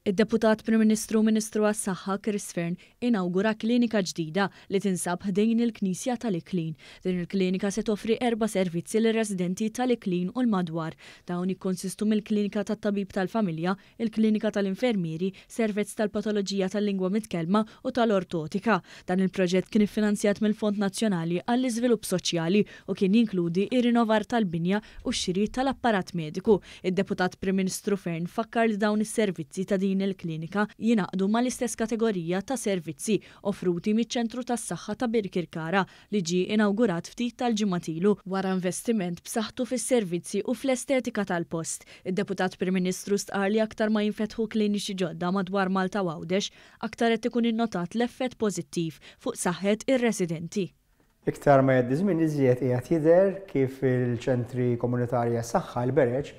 Id-Deputat Prim Ministru Ministru għas-Saħħa Chris Fern inawgura klinika ġdida li tinsab ħdejn il-Knisja tal-Iklin. Din il-klinika se toffri 4 servizzi lir residenti tal-Iklin u l-madwar. Dawn ikkonsistu mill-klinika tat-tabib tal-familja, il-klinika tal-infermieri, servizz tal-patoloġija tal-lingwa mitkellma u tal-ortotika. Dan il-proġett kien iffinanzjat mill-Fond Nazzjonali għall-Iżvilupp Soċjali u kien jinkludi ir-rinnovar tal-binja u x-xiri tal-apparat mediku. Id-Deputat Prim Ministru Fern fakkar li dawn is-servizzi ta' din il-klinika jinaqdu mal-istess kategorija ta' servizzi offruti miċ-Ċentru tas-Saħħa ta' Birkirkara li ġie inawgurat ftit tal-ġimgħatilu wara investiment b'saħħtu fis-servizzi u fl-estetika tal-post. Id-Deputat Prim Ministru stqar li aktar ma jinfetħu kliniċi ġodda madwar Malta u Għawdex, aktar qed ikun innotat l-effett pożittiv fuq saħħet ir-residenti. Iktar ma jgħaddi żmien iżjed qiegħed jidher kif il-ċentri komunitarji għas-saħħa l-Bereġ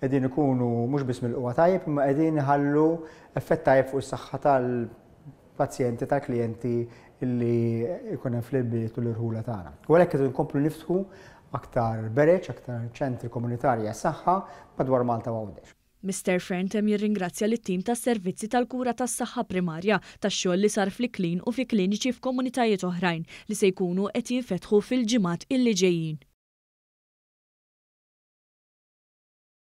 qegħdin ikunu mhux biss mill-qwa tajjeb imma qegħdin iħallu effett tajjeb fuq is-saħħa tal-pazjenti tal-klijenti illi jkun hemm fl-ilbiet u l-irħula tagħna. U għalhekk qed inkomplu niftħu aktar Bereġ, aktar ċentri komunitarji għas-saħħa madwar Malta u Għawdex. Mr. Fern tem jirringrazzja lit-tim tas-servizzi tal-kura tas-saħħa primarja tax-xogħol li sar fl-Iklin u fi kliniċi f'komunitajiet oħrajn li se jkunu qed jinfetħu fil-ġimgħat illi ġejjin.